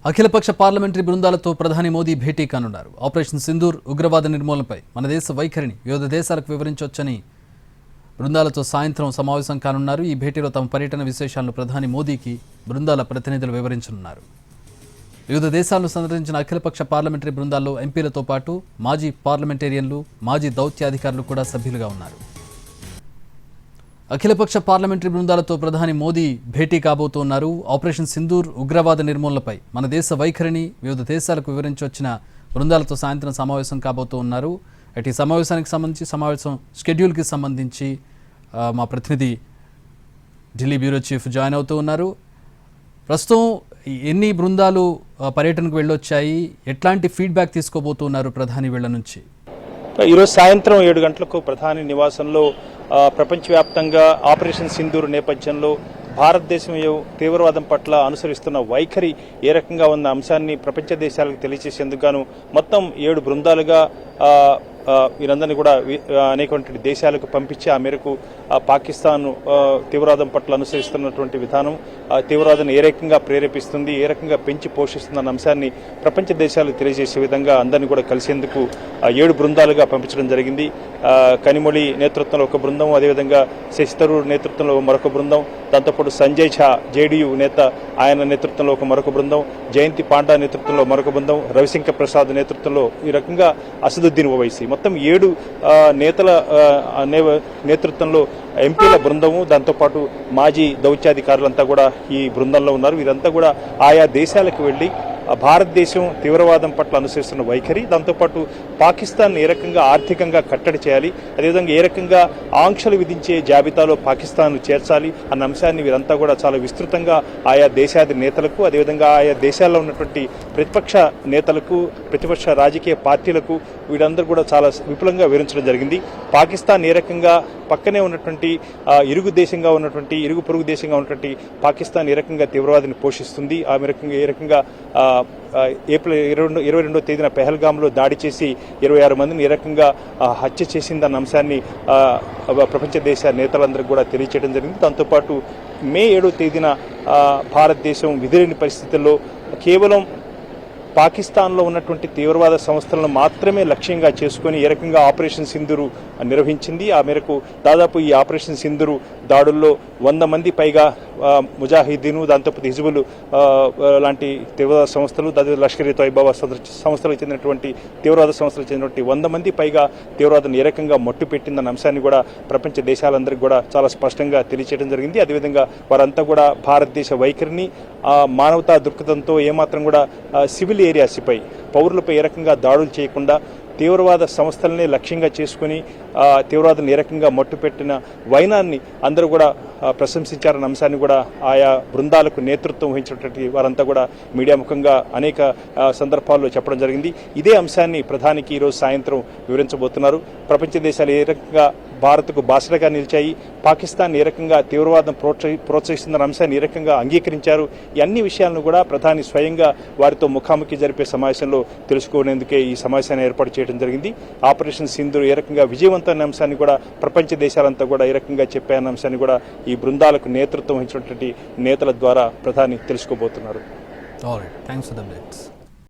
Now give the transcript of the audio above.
అఖిలపక్ష పార్లమెంటరీ బృందాలతో ప్రధాని మోదీ భేటీ కానున్నారు. ఆపరేషన్ సింధూర్, ఉగ్రవాద నిర్మూలనపై మన దేశ వైఖరిని వివిధ దేశాలకు వివరించొచ్చని బృందాలతో సాయంత్రం సమావేశం కానున్నారు. ఈ భేటీలో తమ పర్యటన విశేషాలను ప్రధాని మోదీకి బృందాల ప్రతినిధులు వివరించనున్నారు. వివిధ దేశాలను సందర్శించిన అఖిలపక్ష పార్లమెంటరీ బృందాల్లో ఎంపీలతో పాటు మాజీ పార్లమెంటేరియన్లు, మాజీ దౌత్యాధికారులు కూడా సభ్యులుగా ఉన్నారు. అఖిలపక్ష పార్లమెంటరీ బృందాలతో ప్రధాని మోదీ భేటీ కాబోతున్నారు. ఆపరేషన్ సింధూర్, ఉగ్రవాద నిర్మూలనపై మన దేశ వైఖరిని వివిధ దేశాలకు వివరించొచ్చిన బృందాలతో సాయంత్రం సమావేశం కాబోతున్నారు. అటు సమావేశానికి సంబంధించి సమావేశం షెడ్యూల్కి సంబంధించి మా ప్రతినిధి ఢిల్లీ బ్యూరో చీఫ్ జాయిన్ అవుతూ ఉన్నారు. ప్రస్తుతం ఎన్ని బృందాలు పర్యటనకు వెళ్ళొచ్చాయి, ఎట్లాంటి ఫీడ్బ్యాక్ తీసుకోబోతున్నారు ప్రధాని వీళ్ళ నుంచి? ఈరోజు సాయంత్రం 7 గంటలకు ప్రధాని నివాసంలో ప్రపంచవ్యాప్తంగా ఆపరేషన్ సింధూర్ నేపథ్యంలో భారతదేశం తీవ్రవాదం పట్ల అనుసరిస్తున్న వైఖరి ఏ రకంగా ఉన్న అంశాన్ని ప్రపంచ దేశాలకు తెలియజేసేందుకు గాను మొత్తం 7 బృందాలుగా వీరందరినీ కూడా అనేకటువంటి దేశాలకు పంపించి ఆ మేరకు పాకిస్తాన్ తీవ్రవాదం పట్ల అనుసరిస్తున్నటువంటి విధానం, తీవ్రవాదాన్ని ఏ రకంగా ప్రేరేపిస్తుంది, ఏ రకంగా పెంచి పోషిస్తుందన్న అంశాన్ని ప్రపంచ దేశాలకు తెలియజేసే విధంగా అందరినీ కూడా కలిసేందుకు 7 బృందాలుగా పంపించడం జరిగింది. కనిమొళి నేతృత్వంలో ఒక బృందం, అదేవిధంగా శశి థరూర్ నేతృత్వంలో మరొక బృందం, దాంతోపాటు సంజయ్ ఝా జేడీయూ నేత ఆయన నేతృత్వంలో మరొక బృందం, జయంతి పాండా నేతృత్వంలో మరొక బృందం, రవిశంకర్ ప్రసాద్ నేతృత్వంలో ఈ రకంగా అసదుద్దీన్ ఓవైసీ మొత్తం 7 నేతల నేతృత్వంలో ఎంపీల బృందము, దాంతోపాటు మాజీ దౌత్యాధికారులంతా కూడా ఈ బృందంలో ఉన్నారు. వీరంతా కూడా ఆయా దేశాలకు వెళ్లి భారతదేశం తీవ్రవాదం పట్ల అనుసరిస్తున్న వైఖరి, దాంతోపాటు పాకిస్తాన్ ఏ రకంగా ఆర్థికంగా కట్టడి చేయాలి, అదేవిధంగా ఏ రకంగా ఆంక్షలు విధించే జాబితాలో పాకిస్తాన్ చేర్చాలి అన్న అంశాన్ని వీరంతా కూడా చాలా విస్తృతంగా ఆయా దేశాది నేతలకు, అదేవిధంగా ఆయా దేశాల్లో ఉన్నటువంటి ప్రతిపక్ష నేతలకు, ప్రతిపక్ష రాజకీయ పార్టీలకు వీరందరూ కూడా చాలా విపులంగా వివరించడం జరిగింది. పాకిస్తాన్ ఏ రకంగా పక్కనే ఉన్నటువంటి ఇరుగు పొరుగు దేశంగా ఉన్నటువంటి పాకిస్తాన్ ఏ రకంగా తీవ్రవాదాన్ని పోషిస్తుంది, ఆ రకంగా ఏ రకంగా ఏప్రిల్ 22వ తేదీన పెహల్గాంలో దాడి చేసి 26 మందిని ఏ రకంగా హత్య చేసిందన్న అంశాన్ని ప్రపంచ దేశ నేతలందరికీ కూడా తెలియచేయడం జరిగింది. దాంతోపాటు మే 7వ తేదీన భారతదేశం విధిలేని పరిస్థితుల్లో కేవలం పాకిస్తాన్లో ఉన్నటువంటి తీవ్రవాద సంస్థలను మాత్రమే లక్ష్యంగా చేసుకుని ఏ రకంగా ఆపరేషన్ సింధూర్ నిర్వహించింది. ఆ మేరకు దాదాపు ఈ ఆపరేషన్ సింధూర్ దాడుల్లో 100 మంది పైగా ముజాహిదీను, దాంతోపాటు హిజ్బుల్ లాంటి తీవ్రవాద సంస్థలు, లష్కర్-ఇ తోయిబా సంస్థలకు చెందినటువంటి తీవ్రవాద సంస్థలకు చెందినటువంటి 100 మంది పైగా తీవ్రవాదాన్ని ఏ రకంగా మట్టుపెట్టిందన్న అంశాన్ని కూడా ప్రపంచ దేశాలందరికీ కూడా చాలా స్పష్టంగా తెలియచేయడం జరిగింది. అదేవిధంగా వారంతా కూడా భారతదేశ వైఖరిని, మానవతా దృక్పథంతో ఏమాత్రం కూడా సివిల్ ఏరియాస్పై, పౌరులపై ఏ రకంగా దాడులు చేయకుండా తీవ్రవాద సంస్థలనే లక్ష్యంగా చేసుకుని తీవ్రవాదాన్ని ఏ రకంగా మట్టుపెట్టిన వైనాన్ని అందరూ కూడా ప్రశంసించారన్న అంశాన్ని కూడా ఆయా బృందాలకు నేతృత్వం వహించినటువంటి వారంతా కూడా మీడియా ముఖంగా అనేక సందర్భాల్లో చెప్పడం జరిగింది. ఇదే అంశాన్ని ప్రధానికి ఈరోజు సాయంత్రం వివరించబోతున్నారు. ప్రపంచ దేశాలు ఏ రకంగా భారత్కు బాసటగా నిలిచాయి, పాకిస్తాన్ ఏ రకంగా తీవ్రవాదం ప్రోత్సహిస్తున్న అంశాన్ని ఏ రకంగా అంగీకరించారు, ఈ అన్ని విషయాలను కూడా ప్రధాని స్వయంగా వారితో ముఖాముఖి జరిపే సమావేశంలో తెలుసుకునేందుకే ఈ సమావేశాన్ని ఏర్పాటు చేయడం జరిగింది. ఆపరేషన్ సింధూర్ ఏ రకంగా విజయవంతమైన అంశాన్ని కూడా ప్రపంచ దేశాలంతా కూడా ఏ రకంగా చెప్పాయన్న అంశాన్ని కూడా ఈ బృందాలకు నేతృత్వం వహించినటువంటి నేతల ద్వారా ప్రధాని తెలుసుకోబోతున్నారు. All right. Thanks for the updates.